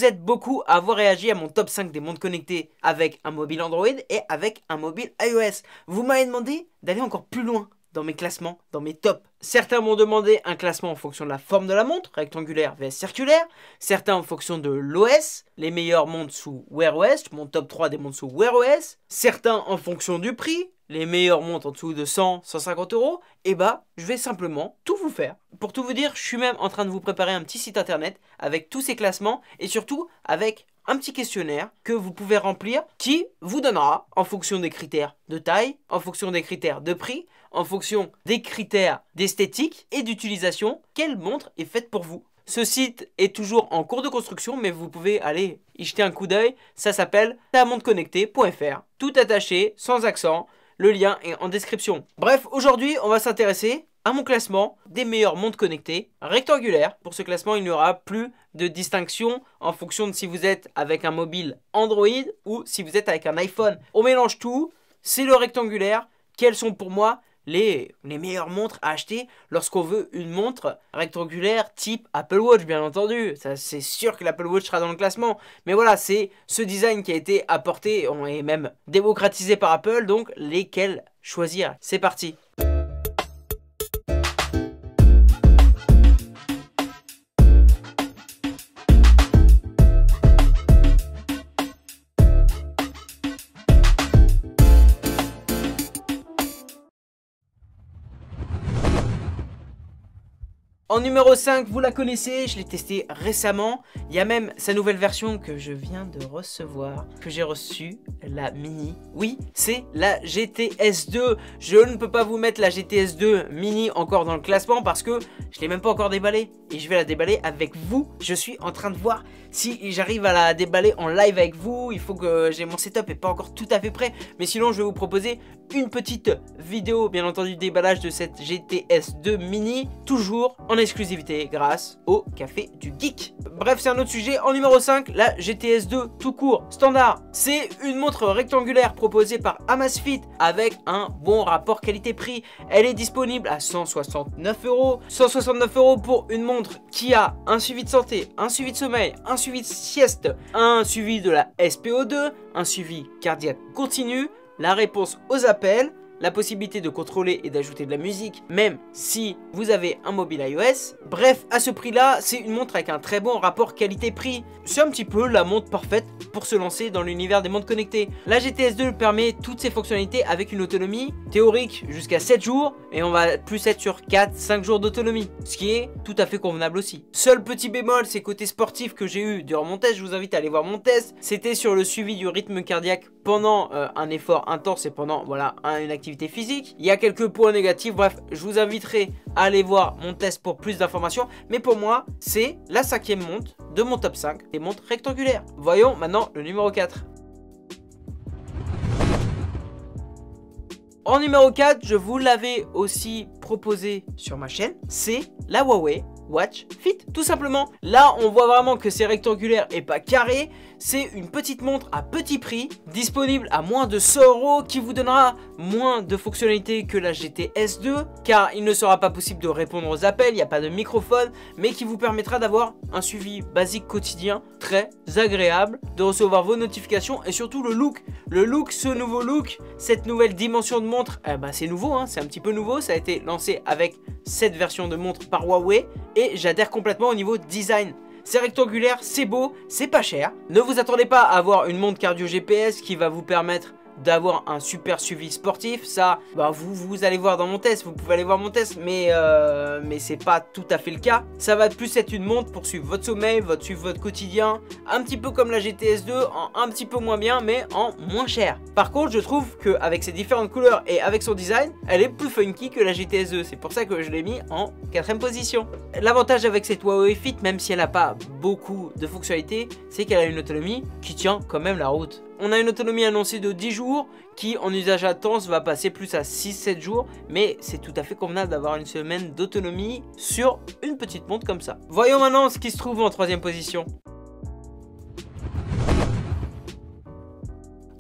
vous êtes beaucoup à avoir réagi à mon top 5 des montres connectées avec un mobile Android et avec un mobile iOS. Vous m'avez demandé d'aller encore plus loin dans mes classements, dans mes tops. Certains m'ont demandé un classement en fonction de la forme de la montre, rectangulaire vs circulaire. Certains en fonction de l'OS, les meilleures montres sous Wear OS, mon top 3 des montres sous Wear OS. Certains en fonction du prix, les meilleures montres en dessous de 100, 150 euros. Et bah, je vais simplement tout vous faire. Pour tout vous dire, je suis même en train de vous préparer un petit site internet avec tous ces classements et surtout avec un petit questionnaire que vous pouvez remplir qui vous donnera, en fonction des critères de taille, en fonction des critères de prix, en fonction des critères d'esthétique et d'utilisation, quelle montre est faite pour vous. Ce site est toujours en cours de construction, mais vous pouvez aller y jeter un coup d'œil. Ça s'appelle tamontreconnectée.fr. Tout attaché, sans accent. Le lien est en description. Bref, aujourd'hui, on va s'intéresser à mon classement des meilleures montres connectées rectangulaires. Pour ce classement, il n'y aura plus de distinction en fonction de si vous êtes avec un mobile Android ou si vous êtes avec un iPhone. On mélange tout, c'est le rectangulaire. Quelles sont pour moi les meilleures montres à acheter lorsqu'on veut une montre rectangulaire type Apple Watch, bien entendu. C'est sûr que l'Apple Watch sera dans le classement. Mais voilà, c'est ce design qui a été apporté et même démocratisé par Apple. Donc, lesquels choisir? C'est parti. En numéro 5, vous la connaissez, je l'ai testé récemment. Il y a même sa nouvelle version que je viens de recevoir, que j'ai reçue, la Mini. Oui, c'est la GTS 2. Je ne peux pas vous mettre la GTS 2 Mini encore dans le classement parce que je ne l'ai même pas encore déballée. Et je vais la déballer avec vous. Je suis en train de voir si j'arrive à la déballer en live avec vous. Il faut que j'ai mon setup n'est pas encore tout à fait prêt. Mais sinon, je vais vous proposer une petite vidéo, bien entendu, déballage de cette GTS 2 Mini, toujours en exclusivité grâce au Café du Geek. Bref, c'est un autre sujet. En numéro 5, la GTS 2 tout court, standard. C'est une montre rectangulaire proposée par Amazfit avec un bon rapport qualité-prix. Elle est disponible à 169 euros. 169 euros pour une montre qui a un suivi de santé, un suivi de sommeil, un suivi de sieste, un suivi de la SPO2, un suivi cardiaque continu, la réponse aux appels, la possibilité de contrôler et d'ajouter de la musique, même si vous avez un mobile iOS. Bref, à ce prix-là, c'est une montre avec un très bon rapport qualité-prix. C'est un petit peu la montre parfaite pour se lancer dans l'univers des montres connectées. La GTS 2 permet toutes ces fonctionnalités avec une autonomie théorique jusqu'à 7 jours, et on va plus être sur 4-5 jours d'autonomie, ce qui est tout à fait convenable aussi. Seul petit bémol, c'est côté sportif que j'ai eu durant mon test. Je vous invite à aller voir mon test. C'était sur le suivi du rythme cardiaque pendant un effort intense et pendant une activité physique. Il y a quelques points négatifs. Bref, je vous inviterai à aller voir mon test pour plus d'informations. Mais pour moi, c'est la 5e montre de mon top 5 des montres rectangulaires. Voyons maintenant le numéro 4. En numéro 4, je vous l'avais aussi proposé sur ma chaîne, c'est la Huawei Watch Fit. Tout simplement, là on voit vraiment que c'est rectangulaire et pas carré. C'est une petite montre à petit prix, disponible à moins de 100 euros, qui vous donnera moins de fonctionnalités que la GTS 2, car il ne sera pas possible de répondre aux appels, il n'y a pas de microphone, mais qui vous permettra d'avoir un suivi basique quotidien très agréable, de recevoir vos notifications et surtout le look. Le look, ce nouveau look, cette nouvelle dimension de montre, c'est nouveau, hein, c'est un petit peu nouveau, ça a été lancé avec cette version de montre par Huawei et j'adhère complètement au niveau design. C'est rectangulaire, c'est beau, c'est pas cher. Ne vous attendez pas à avoir une montre cardio GPS qui va vous permettre d'avoir un super suivi sportif. Ça, vous allez voir dans mon test, vous pouvez aller voir mon test, mais c'est pas tout à fait le cas. Ça va plus être une montre pour suivre votre sommeil, suivre votre quotidien, un petit peu comme la GTS 2, en un petit peu moins bien, mais en moins cher. Par contre, je trouve qu'avec ses différentes couleurs et avec son design, elle est plus funky que la GTS 2. C'est pour ça que je l'ai mis en 4e position. L'avantage avec cette Huawei Fit, même si elle n'a pas beaucoup de fonctionnalités, c'est qu'elle a une autonomie qui tient quand même la route. On a une autonomie annoncée de 10 jours qui en usage intense va passer plus à 6-7 jours, mais c'est tout à fait convenable d'avoir une semaine d'autonomie sur une petite montre comme ça. Voyons maintenant ce qui se trouve en 3e position.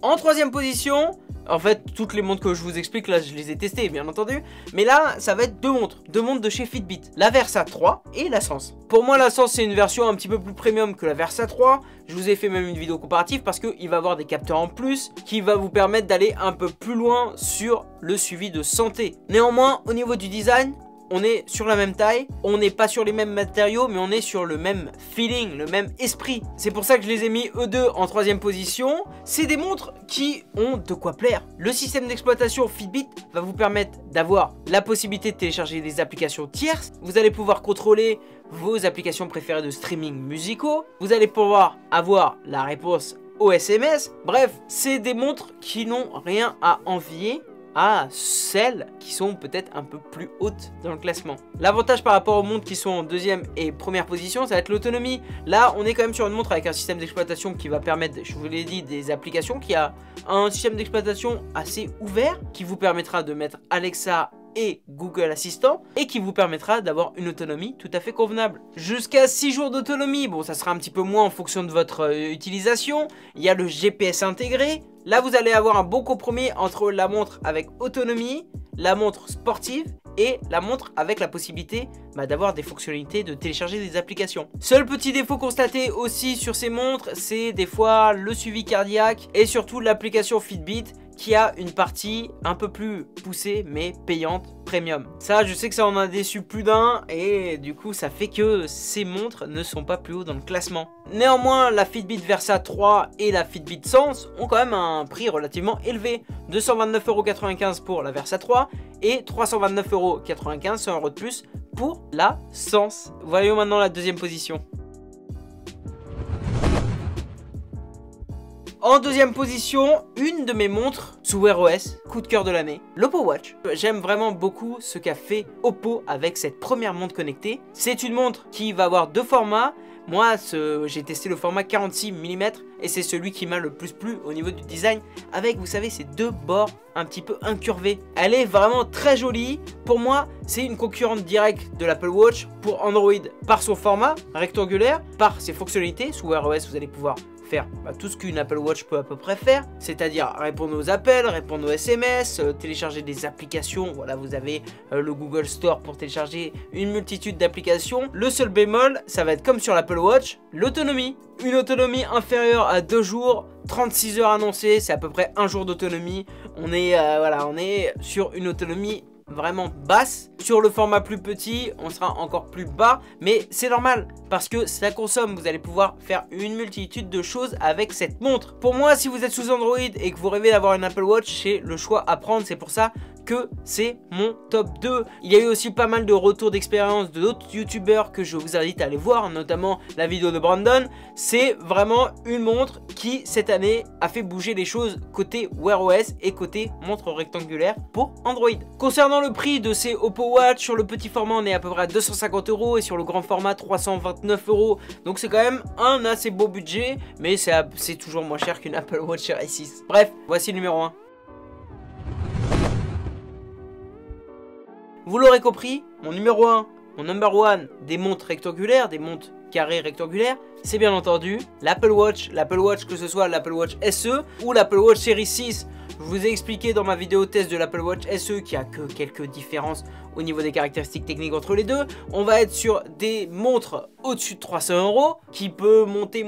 En 3e position, En fait, toutes les montres que je vous explique là, je les ai testées, bien entendu. Mais là, ça va être deux montres de chez Fitbit. La Versa 3 et la Sense. Pour moi, la Sense, c'est une version un petit peu plus premium que la Versa 3. Je vous ai fait même une vidéo comparative parce qu'il va avoir des capteurs en plus qui va vous permettre d'aller un peu plus loin sur le suivi de santé. Néanmoins, au niveau du design, on est sur la même taille, on n'est pas sur les mêmes matériaux, mais on est sur le même feeling, le même esprit. C'est pour ça que je les ai mis eux deux en troisième position. C'est des montres qui ont de quoi plaire. Le système d'exploitation Fitbit va vous permettre d'avoir la possibilité de télécharger des applications tierces. Vous allez pouvoir contrôler vos applications préférées de streaming musicaux. Vous allez pouvoir avoir la réponse aux SMS. Bref, c'est des montres qui n'ont rien à envier à celles qui sont peut-être un peu plus hautes dans le classement. L'avantage par rapport aux montres qui sont en deuxième et première position, ça va être l'autonomie. Là, on est quand même sur une montre avec un système d'exploitation qui va permettre, je vous l'ai dit, des applications, qui a un système d'exploitation assez ouvert, qui vous permettra de mettre Alexa et Google Assistant et qui vous permettra d'avoir une autonomie tout à fait convenable. Jusqu'à 6 jours d'autonomie, bon ça sera un petit peu moins en fonction de votre utilisation. Il y a le GPS intégré. Là vous allez avoir un bon compromis entre la montre avec autonomie, la montre sportive et la montre avec la possibilité d'avoir des fonctionnalités de télécharger des applications. Seul petit défaut constaté aussi sur ces montres, c'est des fois le suivi cardiaque et surtout l'application Fitbit qui a une partie un peu plus poussée mais payante premium. Ça, je sais que ça en a déçu plus d'un et du coup ça fait que ces montres ne sont pas plus haut dans le classement. Néanmoins, la Fitbit Versa 3 et la Fitbit Sense ont quand même un prix relativement élevé. 229,95 € pour la Versa 3 et 329,95 €, 100 € de plus pour la Sense. Voyons maintenant la deuxième position. En deuxième position, une de mes montres sous Wear OS, coup de cœur de l'année, l'Oppo Watch. J'aime vraiment beaucoup ce qu'a fait Oppo avec cette première montre connectée. C'est une montre qui va avoir deux formats. Moi, j'ai testé le format 46 mm et c'est celui qui m'a le plus plu au niveau du design. Avec, vous savez, ces deux bords un petit peu incurvés. Elle est vraiment très jolie. Pour moi, c'est une concurrente directe de l'Apple Watch pour Android par son format rectangulaire, par ses fonctionnalités. Sous Wear OS, vous allez pouvoir faire tout ce qu'une Apple Watch peut à peu près faire, c'est-à-dire répondre aux appels, répondre aux SMS, télécharger des applications. Voilà, vous avez le Google Store pour télécharger une multitude d'applications. Le seul bémol, ça va être comme sur l'Apple Watch, l'autonomie. Une autonomie inférieure à 2 jours, 36 heures annoncées, c'est à peu près 1 jour d'autonomie. On est, voilà, on est sur une autonomie vraiment basse. Sur le format plus petit, on sera encore plus bas, mais c'est normal parce que ça consomme. Vous allez pouvoir faire une multitude de choses avec cette montre. Pour moi, si vous êtes sous Android et que vous rêvez d'avoir une Apple Watch, c'est le choix à prendre. C'est pour ça que c'est mon top 2. Il y a eu aussi pas mal de retours d'expérience de d'autres youtubeurs que je vous invite à aller voir, notamment la vidéo de Brandon. C'est vraiment une montre qui cette année a fait bouger les choses côté Wear OS et côté montre rectangulaire pour Android. Concernant le prix de ces Oppo Watch, sur le petit format on est à peu près à 250 € et sur le grand format 329 €. Donc c'est quand même un assez beau budget, mais c'est toujours moins cher qu'une Apple Watch Series 6. Bref, voici le numéro 1. Vous l'aurez compris, mon numéro 1, mon number 1 des montres rectangulaires, des montres carrées rectangulaires, c'est bien entendu l'Apple Watch, que ce soit l'Apple Watch SE ou l'Apple Watch Series 6. Je vous ai expliqué dans ma vidéo test de l'Apple Watch SE qu'il n'y a que quelques différences au niveau des caractéristiques techniques entre les deux. On va être sur des montres au-dessus de 300 € qui peut monter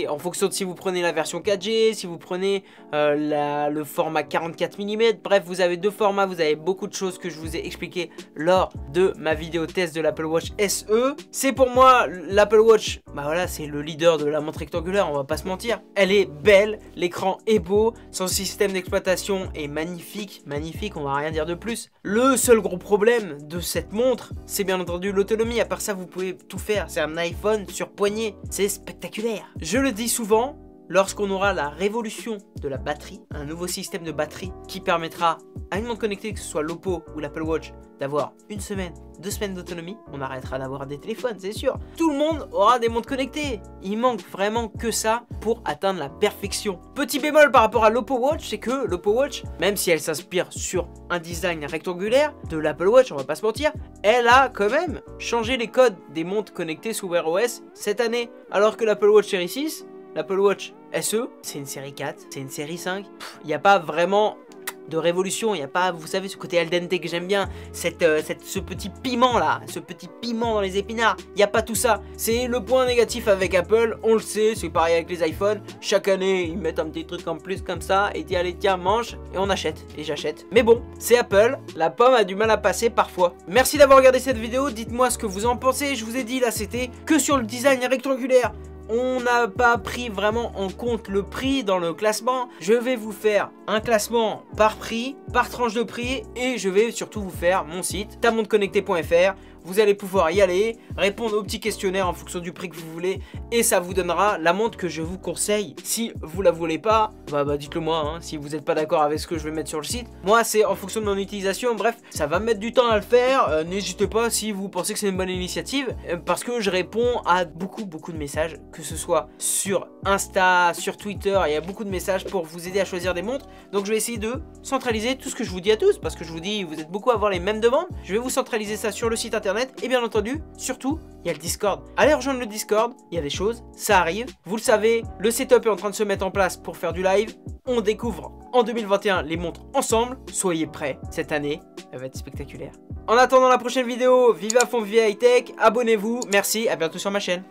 en fonction de si vous prenez la version 4G, si vous prenez le format 44 mm. Bref, vous avez deux formats, vous avez beaucoup de choses que je vous ai expliqué lors de ma vidéo test de l'Apple Watch SE. C'est pour moi l'Apple Watch, voilà, c'est le leader de la montre rectangulaire, on va pas se mentir. Elle est belle, l'écran est beau, son système d'exploitation est magnifique, on va rien dire de plus. Le seul gros problème de cette montre, c'est bien entendu l'autonomie. À part ça, vous pouvez tout faire, c'est un iPhone sur poignet, c'est spectaculaire. Je le dis souvent, lorsqu'on aura la révolution de la batterie, un nouveau système de batterie qui permettra à une montre connectée, que ce soit l'Oppo ou l'Apple Watch, d'avoir 1 semaine, 2 semaines d'autonomie, on arrêtera d'avoir des téléphones, c'est sûr. Tout le monde aura des montres connectées. Il manque vraiment que ça pour atteindre la perfection. Petit bémol par rapport à l'Oppo Watch, c'est que l'Oppo Watch, même si elle s'inspire sur un design rectangulaire de l'Apple Watch, on va pas se mentir, elle a quand même changé les codes des montres connectées sous Wear OS cette année. Alors que l'Apple Watch Series 6, l'Apple Watch SE, c'est une série 4, c'est une série 5. Il n'y a pas vraiment de révolution, il n'y a pas, vous savez, ce côté al dente que j'aime bien, ce petit piment là, ce petit piment dans les épinards, il n'y a pas tout ça. C'est le point négatif avec Apple, on le sait, c'est pareil avec les iPhones, chaque année ils mettent un petit truc en plus comme ça, et disent allez tiens mange, et on achète, et j'achète. Mais bon, c'est Apple, la pomme a du mal à passer parfois. Merci d'avoir regardé cette vidéo, dites-moi ce que vous en pensez, je vous ai dit là c'était que sur le design rectangulaire. On n'a pas pris vraiment en compte le prix dans le classement. Je vais vous faire un classement par prix, par tranche de prix, et je vais surtout vous faire mon site, tamondeconnecté.fr. Vous allez pouvoir y aller, répondre aux petits questionnaires en fonction du prix que vous voulez, et ça vous donnera la montre que je vous conseille. Si vous la voulez pas, bah dites-le moi, hein, si vous n'êtes pas d'accord avec ce que je vais mettre sur le site. Moi c'est en fonction de mon utilisation, bref, ça va mettre du temps à le faire, n'hésitez pas si vous pensez que c'est une bonne initiative, parce que je réponds à beaucoup de messages, que ce soit sur Insta, sur Twitter, il y a beaucoup de messages pour vous aider à choisir des montres, donc je vais essayer de centraliser tout ce que je vous dis à tous, parce que je vous dis, vous êtes beaucoup à avoir les mêmes demandes, je vais vous centraliser ça sur le site internet. Et bien entendu, surtout, il y a le Discord. Allez rejoindre le Discord, il y a des choses, ça arrive. Vous le savez, le setup est en train de se mettre en place pour faire du live. On découvre en 2021 les montres ensemble. Soyez prêts, cette année, elle va être spectaculaire. En attendant la prochaine vidéo, vive à fond, vive high tech, abonnez-vous, merci, à bientôt sur ma chaîne.